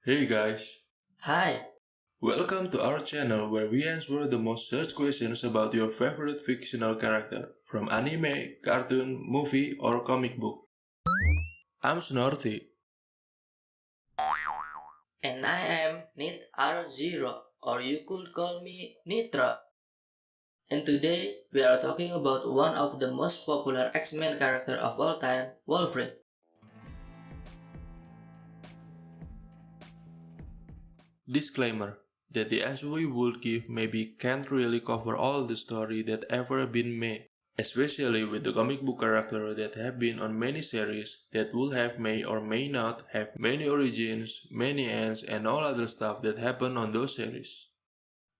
Hey guys, Hi. welcome to our channel where we answer the most searched questions about your favorite fictional character, from anime, cartoon, movie, or comic book. I'm Snorty. And I am Nit R0, or you could call me Nitra. And today we are talking about one of the most popular X-Men character of all time, Wolverine. Disclaimer that the answer we would give maybe can't really cover all the story that ever been made, especially with the comic book character that have been on many series that will have may or may not have many origins, many ends, and all other stuff that happen on those series.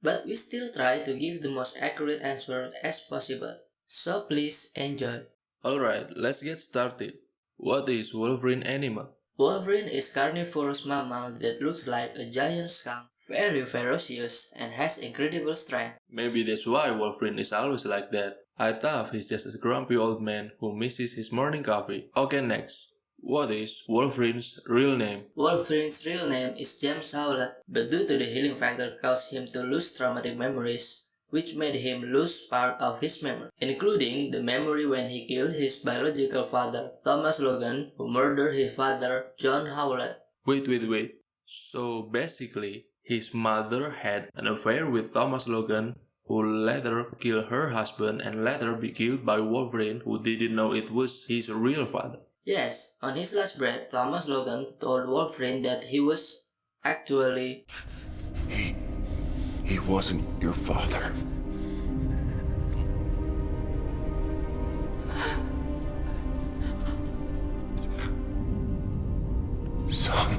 But we still try to give the most accurate answer as possible. So please enjoy. Alright, let's get started. What is Wolverine animal? Wolverine is carnivorous mammal that looks like a giant skunk, very ferocious, and has incredible strength. Maybe that's why Wolverine is always like that. I thought he's just a grumpy old man who misses his morning coffee. Okay, next. What is Wolverine's real name? Wolverine's real name is James Howlett, but due to the healing factor caused him to lose traumatic memories, which made him lose part of his memory, including the memory when he killed his biological father, Thomas Logan, who murdered his father, John Howlett. Wait. So basically, his mother had an affair with Thomas Logan, who later killed her husband and later be killed by Wolverine, who didn't know it was his real father. Yes, on his last breath, Thomas Logan told Wolverine that he was actually He. He wasn't your father. Son.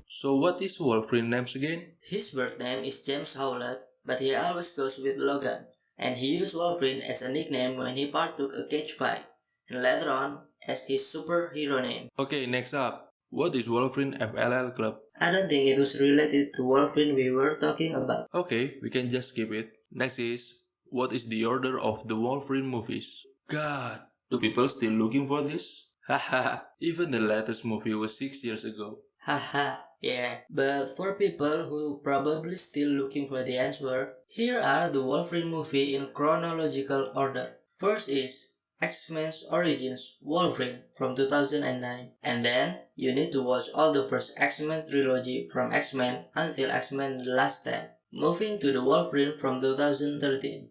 So what is Wolverine names again? his birth name is James Howlett, but he always goes with Logan, and he used Wolverine as a nickname when he partook a cage fight, and later on as his superhero name. Okay, next up. What is Wolverine FLL Club? I don't think it was related to Wolverine we were talking about. Okay, we can just skip it. Next is, what is the order of the Wolverine movies? God, do people still looking for this? Haha, even the latest movie was 6 years ago. Haha, yeah. But for people who probably still looking for the answer, here are the Wolverine movie in chronological order. First is X-Men's Origins Wolverine from 2009, and then you need to watch all the first X-Men trilogy from X-Men until X-Men The Last Stand. Moving to the Wolverine from 2013.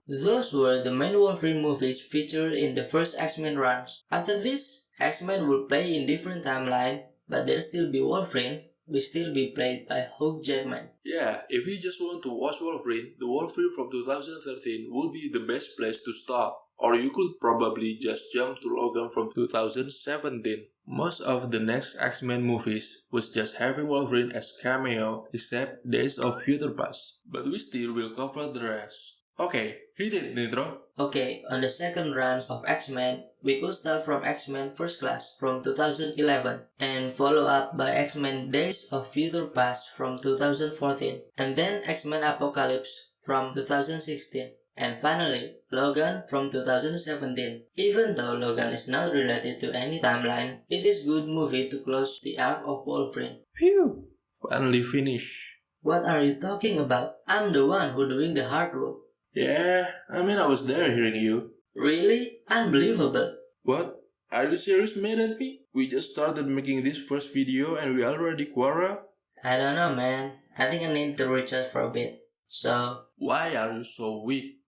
Those were the main Wolverine movies featured in the first X-Men runs. After this, X-Men will play in different timeline, but there still be Wolverine, will still be played by Hugh Jackman. Yeah, if you just want to watch Wolverine, the Wolverine from 2013 would be the best place to start. Or you could probably just jump to Logan from 2017. Most of the next X-Men movies was just having Wolverine as cameo, except Days of Future Past. But we still will cover the rest. Okay, hit it, Nitro. Okay, on the second run of X-Men, we could start from X-Men First Class from 2011 and follow up by X-Men Days of Future Past from 2014 and then X-Men Apocalypse from 2016 and finally Logan from 2017. Even though Logan is not related to any timeline, it is good movie to close the arc of Wolverine. Phew, finally finished. What are you talking about? I'm the one who doing the hard work. Yeah, I mean I was there hearing you. Really? Unbelievable. What? Are you serious mad at me? We just started making this first video and we already quarrel? I don't know, man. I think I need to recharge for a bit. So, Why are you so weak?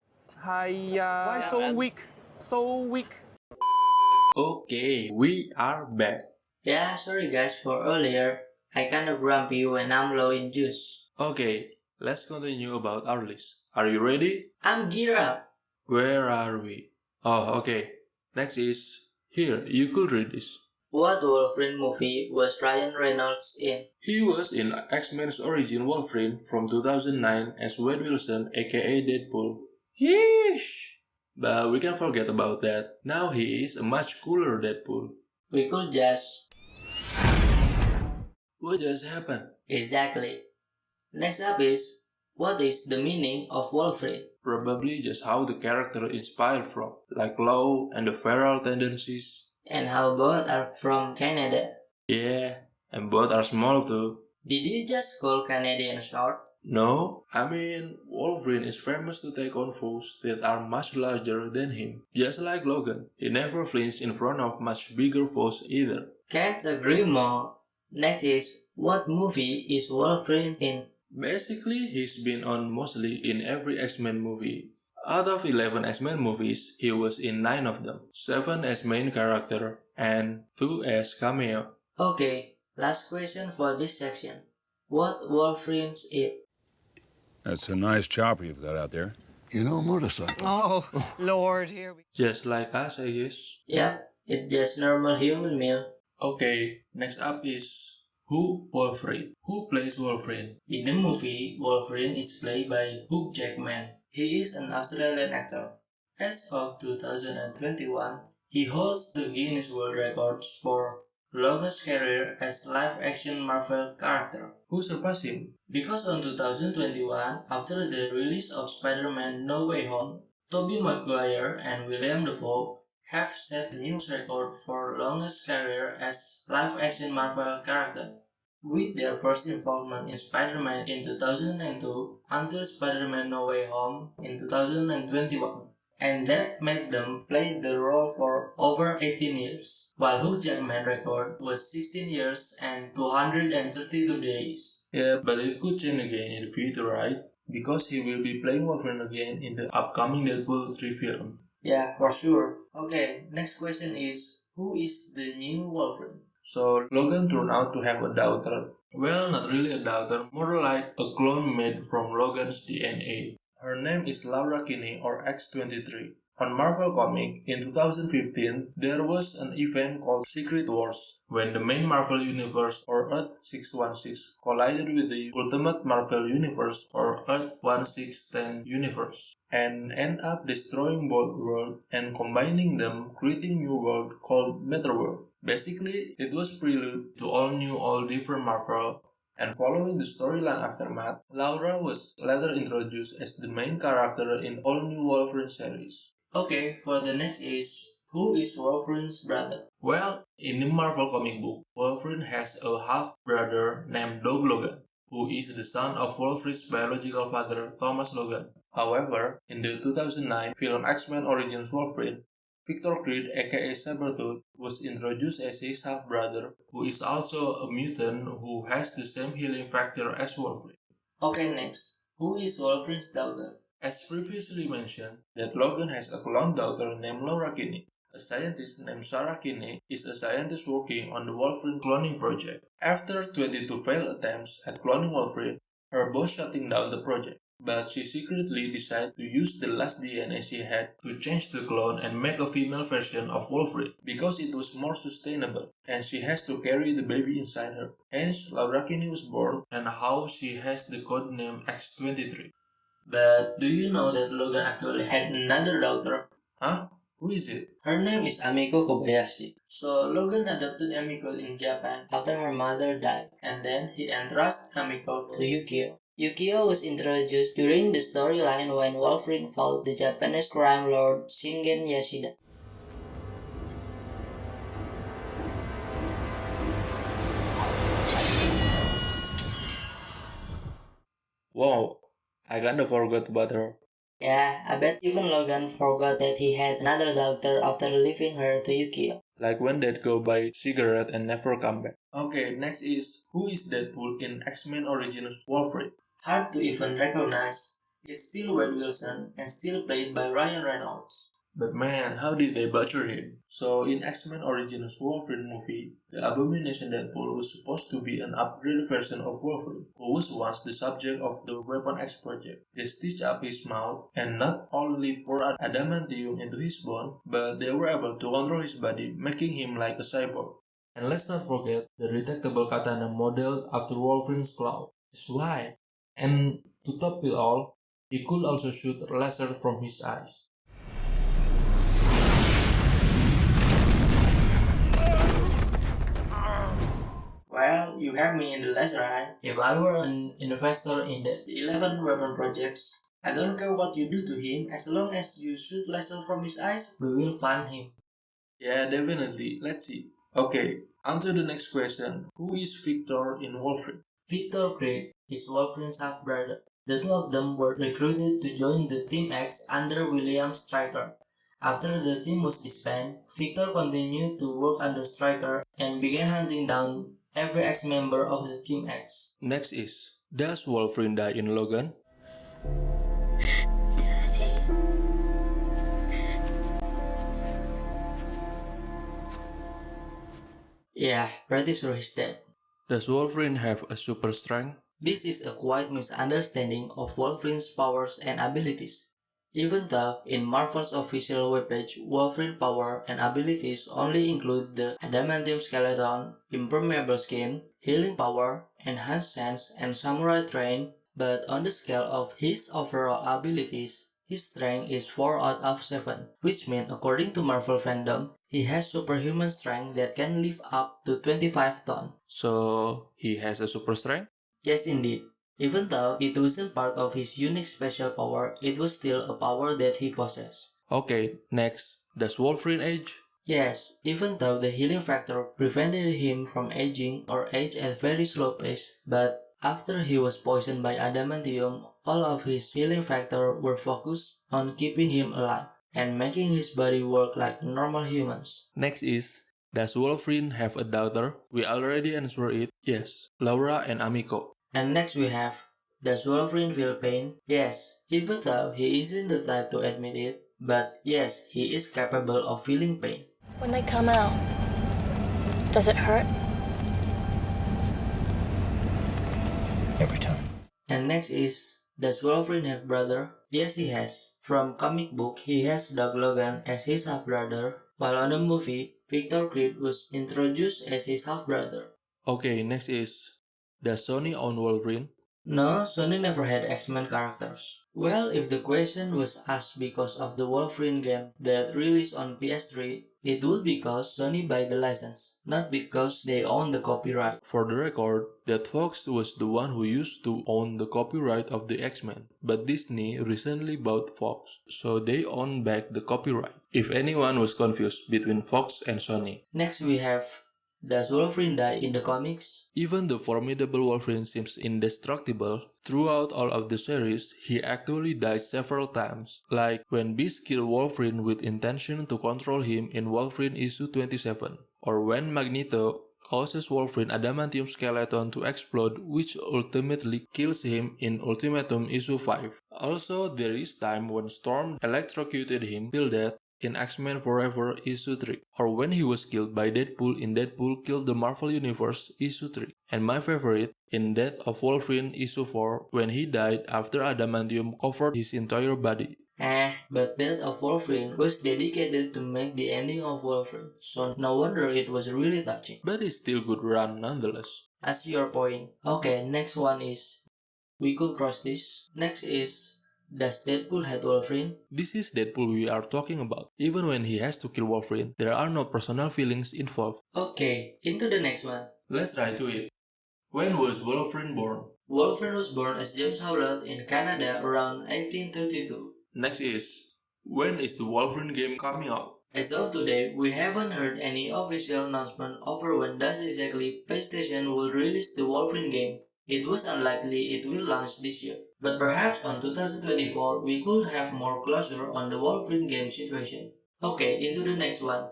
Why so weak? So weak. Okay, we are back. yeah, sorry guys for earlier. I kinda grumpy when I'm low in juice. Okay, let's continue about our list. Are you ready? I'm gear up. Where are we? Oh, okay. Next is, here, you could read this. What Wolverine movie was Ryan Reynolds in? He was in X-Men's Origin Wolverine from 2009 as Wade Wilson aka Deadpool. Yeesh! But we can forget about that. Now he is a much cooler Deadpool. We could just... What just happened? Exactly. Next up is, what is the meaning of Wolverine? probably just how the character inspired from, like Law and the feral tendencies. And how both are from Canada. Yeah, and both are small too. Did you just call Canadian short? No, I mean, Wolverine is famous to take on foes that are much larger than him. Just like Logan, he never flinched in front of much bigger foes either. Can't agree more. Next is, what movie is Wolverine in? Basically, he's been on mostly in every X-Men movie. Out of 11 X-Men movies, he was in 9 of them, 7 as main character and 2 as cameo. Okay, last question for this section. What Wolverine's it? That's a nice chopper you've got out there. You know, a motorcycle. Oh, Lord, here we Just like us, I guess. Yep, it's just normal human meal. Okay, next up is Who Wolverine? Who plays Wolverine? In the movie, Wolverine is played by Hugh Jackman. He is an Australian actor. As of 2021, he holds the Guinness World Records for longest career as live-action Marvel character. Who surpassed him? Because on 2021, after the release of Spider-Man No Way Home, Tobey Maguire and William Dafoe have set the new record for longest career as live-action Marvel character, with their first involvement in Spider-Man in 2002 until Spider-Man No Way Home in 2021, and that made them play the role for over 18 years, while Hugh Jackman's record was 16 years and 232 days. Yeah, but it could change again in the future, right? Because he will be playing Wolverine again in the upcoming Deadpool 3 film. Yeah, for sure. Okay, next question is, who is the new Wolverine? So, Logan turned out to have a daughter. Well, not really a daughter, more like a clone made from Logan's DNA. Her name is Laura Kinney or X-23. On Marvel Comics, in 2015, there was an event called Secret Wars, when the main Marvel Universe or Earth 616 collided with the Ultimate Marvel Universe or Earth 1610 Universe, and end up destroying both worlds and combining them, creating new world called Metaworld. Basically, it was prelude to all new, all different Marvel. And following the storyline aftermath, Laura was later introduced as the main character in all new Wolverine series. Okay, for the next is, who is Wolverine's brother? Well, in the Marvel comic book, Wolverine has a half-brother named Doug Logan, who is the son of Wolverine's biological father, Thomas Logan. However, in the 2009 film X-Men Origins Wolverine, Victor Creed aka Sabretooth was introduced as his half-brother, who is also a mutant who has the same healing factor as Wolverine. Okay, next, who is Wolverine's daughter? As previously mentioned, that Logan has a clone daughter named Laura Kinney. A scientist named Sarah Kinney is a scientist working on the Wolverine cloning project. After 22 failed attempts at cloning Wolverine, her boss shutting down the project. But she secretly decided to use the last DNA she had to change the clone and make a female version of Wolverine because it was more sustainable and she has to carry the baby inside her. Hence, Laura Kinney was born and how she has the code name X-23. But do you know that Logan actually had another daughter? Huh? Who is it? Her name is Amiko Kobayashi. So Logan adopted Amiko in Japan after her mother died, and then he entrusted Amiko to Yukio. Yukio was introduced during the storyline when Wolverine fought the Japanese crime lord Shingen Yashida. Wow, I kinda forgot about her. Yeah, I bet even Logan forgot that he had another daughter after leaving her to Yukio. Like when they'd go buy cigarette and never come back. Okay, next is, who is Deadpool in X-Men Origins Wolverine? Hard to even recognize. It's still Wade Wilson and still played by Ryan Reynolds. But man, how did they butcher him? So in X-Men Origins Wolverine movie, the Abomination Deadpool was supposed to be an upgraded version of Wolverine, who was once the subject of the Weapon X project. They stitched up his mouth and not only poured adamantium into his bone, but they were able to control his body, making him like a cyborg. And let's not forget the retractable katana modeled after Wolverine's claw. That's why. And to top it all, he could also shoot laser from his eyes. Well, you have me in the laser eye. If I were an investor in the 11 weapon projects, I don't care what you do to him, as long as you shoot laser from his eyes, we will find him. Yeah, definitely. Let's see. Okay, on to the next question. Who is Victor in Wolverine? Victor Creed is Wolverine's half-brother. The two of them were recruited to join the Team X under William Stryker. After the team was disbanded, Victor continued to work under Stryker and began hunting down every ex-member of the Team X. Next is, does Wolverine die in Logan? Yeah, pretty sure he's dead. Does Wolverine have a super strength? This is a quite misunderstanding of Wolverine's powers and abilities. Even though in Marvel's official webpage, Wolverine power and abilities only include the adamantium skeleton, impermeable skin, healing power, enhanced sense, and samurai train, but on the scale of his overall abilities, his strength is 4 out of 7, which means according to Marvel fandom, he has superhuman strength that can lift up to 25 tons. So, he has a super strength? Yes, indeed. Even though it wasn't part of his unique special power, it was still a power that he possessed. Okay, next. Does Wolverine age? Yes, even though the healing factor prevented him from aging or age at very slow pace, but after he was poisoned by adamantium, all of his healing factor were focused on keeping him alive and making his body work like normal humans. Next is, does Wolverine have a daughter? We already answered it. Yes, Laura and Amiko. And next we have, does Wolverine feel pain? Yes, even though he isn't the type to admit it, but yes, he is capable of feeling pain. When they come out, does it hurt? Every time. And next is, does Wolverine have brother? Yes, he has. From comic book, he has Doug Logan as his half-brother, while on the movie, Victor Creed was introduced as his half-brother. Okay, next is, does Sony own Wolverine? No, Sony never had X-Men characters. Well, if the question was asked because of the Wolverine game that released on PS3, it would be because Sony buy the license, not because they own the copyright. For the record, that Fox was the one who used to own the copyright of the X-Men, but Disney recently bought Fox, so they own back the copyright. If anyone was confused between Fox and Sony. Next we have, does Wolverine die in the comics? Even the formidable Wolverine seems indestructible, throughout all of the series, he actually dies several times, like when Beast killed Wolverine with intention to control him in Wolverine issue 27, or when Magneto causes Wolverine adamantium skeleton to explode, which ultimately kills him in Ultimatum issue 5. Also, there is time when Storm electrocuted him till death in X-Men Forever issue 3, or when he was killed by Deadpool in Deadpool Killed the Marvel Universe issue 3, and my favorite, in Death of Wolverine issue 4, when he died after adamantium covered his entire body. But Death of Wolverine was dedicated to make the ending of Wolverine, so no wonder it was really touching. But it's still good run nonetheless. I see your point. Okay, next one is, we could cross this. Next is, does Deadpool hate Wolverine? This is Deadpool we are talking about. Even when he has to kill Wolverine, there are no personal feelings involved. Okay, into the next one. Let's right to it. When was Wolverine born? Wolverine was born as James Howlett in Canada around 1832. Next is, when is the Wolverine game coming out? As of today, we haven't heard any official announcement over when does exactly PlayStation will release the Wolverine game. It was unlikely it will launch this year, but perhaps on 2024 we could have more closure on the Wolverine game situation. Okay, into the next one.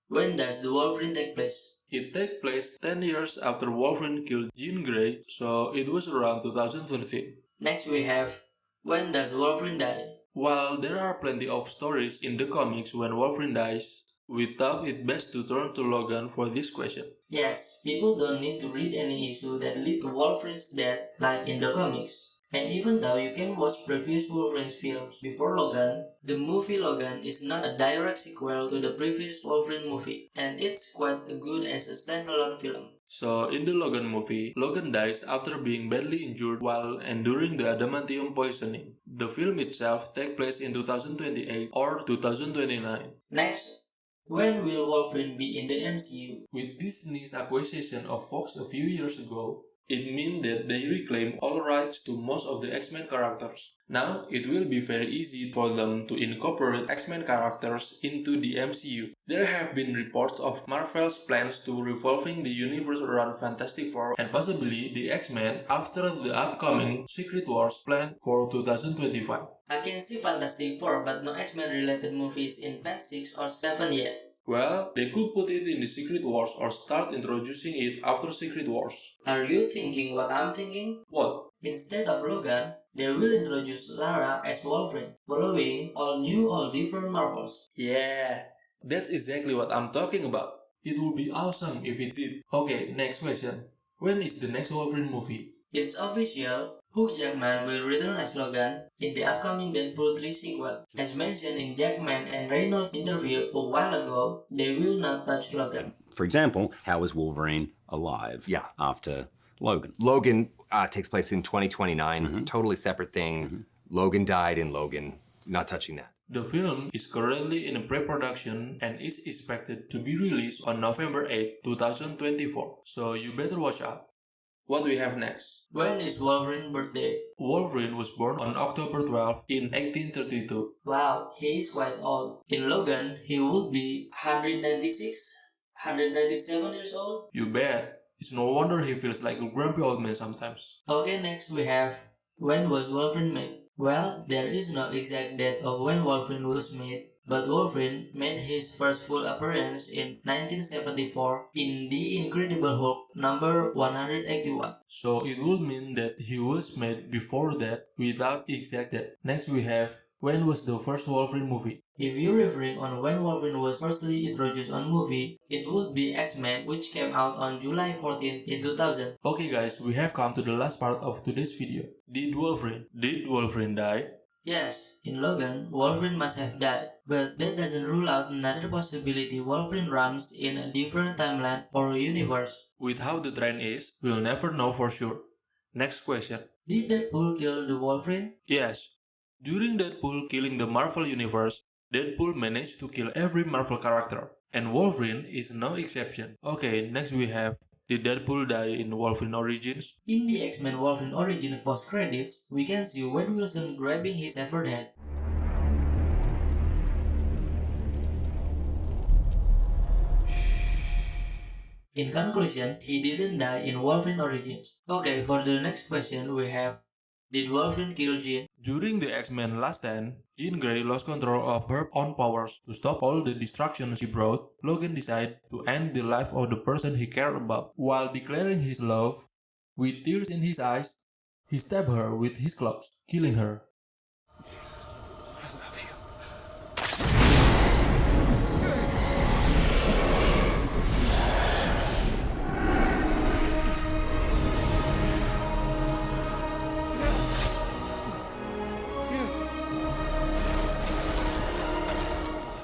When does the Wolverine take place? It takes place 10 years after Wolverine killed Jean Grey, so it was around 2013. Next we have, when does Wolverine die? While there are plenty of stories in the comics when Wolverine dies, we thought it best to turn to Logan for this question. Yes, people don't need to read any issue that lead to Wolverine's death like in the comics. And even though you can watch previous Wolverine's films before Logan, the movie Logan is not a direct sequel to the previous Wolverine movie, and it's quite good as a standalone film. So, in the Logan movie, Logan dies after being badly injured while enduring the adamantium poisoning. The film itself takes place in 2028 or 2029. Next, when will Wolverine be in the MCU? With Disney's acquisition of Fox a few years ago, It means that they reclaim all rights to most of the X-Men characters. Now, it will be very easy for them to incorporate X-Men characters into the MCU. There have been reports of Marvel's plans to revolving the universe around Fantastic Four and possibly the X-Men after the upcoming Secret Wars planned for 2025. I can see Fantastic Four, but no X-Men related movies in past 6 or 7 yet. Well, they could put it in the Secret Wars or start introducing it after Secret Wars. Are you thinking what I'm thinking? What? Instead of Logan, they will introduce Lara as Wolverine, following all new or different Marvels. Yeah, that's exactly what I'm talking about. It would be awesome if it did. Okay, next question. When is the next Wolverine movie? It's official, Hugh Jackman will return as Logan in the upcoming Deadpool 3 sequel. As mentioned in Jackman and Reynolds' interview a while ago, they will not touch Logan. For example, how is Wolverine alive after Logan? Logan takes place in 2029, totally separate thing. Logan died in Logan, not touching that. The film is currently in pre-production and is expected to be released on November 8, 2024, so you better watch out. What we have next? When is Wolverine's birthday? Wolverine was born on October 12 in 1832. Wow, he is quite old. In Logan, he would be 196, 197 years old. You bet. It's no wonder he feels like a grumpy old man sometimes. Okay, next we have, when was Wolverine made? Well, there is no exact date of when Wolverine was made, but Wolverine made his first full appearance in 1974 in The Incredible Hulk number 181. So it would mean that he was made before that without exact date. Next we have, when was the first Wolverine movie? If you're referring on when Wolverine was firstly introduced on movie, it would be X-Men, which came out on July 14 in 2000. Okay guys, we have come to the last part of today's video. Did Wolverine die? Yes, in Logan, Wolverine must have died, but that doesn't rule out another possibility Wolverine runs in a different timeline or universe. With how the trend is, we'll never know for sure. Next question. Did Deadpool kill the Wolverine? Yes. During Deadpool killing the Marvel Universe, Deadpool managed to kill every Marvel character, and Wolverine is no exception. Okay, next we have, did Deadpool die in Wolverine Origins? In the X-Men Wolverine Origin post-credits, we can see Wade Wilson grabbing his severed head. In conclusion, he didn't die in Wolverine Origins. Okay, for the next question we have, did Wolverine kill Jean? During the X-Men Last Stand, Jean Grey lost control of her own powers. To stop all the destruction she brought, Logan decided to end the life of the person he cared about. While declaring his love, with tears in his eyes, he stabbed her with his claws, killing her. I love you.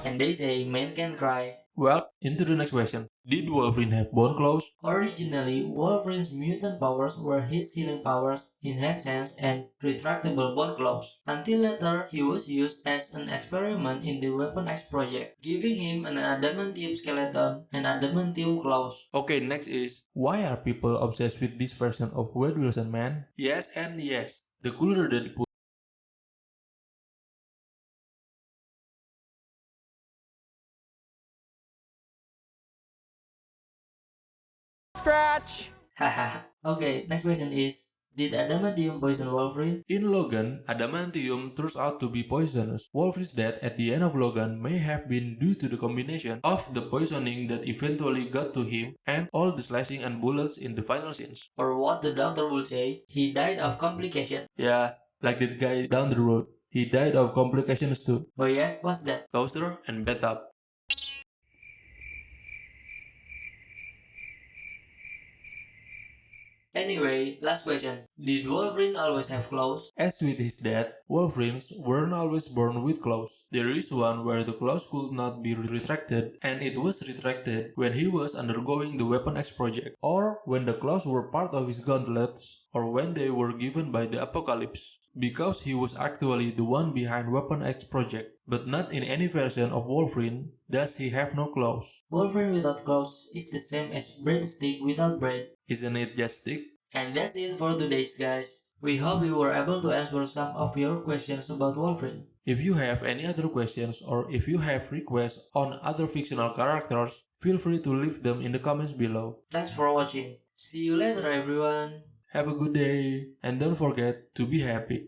And they say men can cry. Well, into the next question. Did Wolverine have bone claws? Originally, Wolverine's mutant powers were his healing powers, enhanced hands, and retractable bone claws. Until later, he was used as an experiment in the Weapon X project, giving him an adamantium skeleton and adamantium claws. Okay, next is, why are people obsessed with this version of Wade Wilson, man? Yes and yes. The cooler Deadpool Scratch! Haha. Okay, next question is, did adamantium poison Wolverine? in Logan, adamantium turns out to be poisonous. Wolverine's death at the end of Logan may have been due to the combination of the poisoning that eventually got to him and all the slashing and bullets in the final scenes. Or what the doctor would say, he died of complication. Yeah, like that guy down the road. He died of complications too. Oh yeah, what's that? Toaster and bathtub. Anyway, last question. Did Wolverine always have claws? As with his death, Wolverines weren't always born with claws. There is one where the claws could not be retracted, and it was retracted when he was undergoing the Weapon X project, or when the claws were part of his gauntlets, or when they were given by the Apocalypse. Because he was actually the one behind Weapon X project, but not in any version of Wolverine does he have no claws. Wolverine without claws is the same as breadstick without bread. Isn't it just stick? And that's it for today's guys. We hope we were able to answer some of your questions about Wolverine. If you have any other questions or if you have requests on other fictional characters, feel free to leave them in the comments below. Thanks for watching. See you later everyone. Have a good day and don't forget to be happy.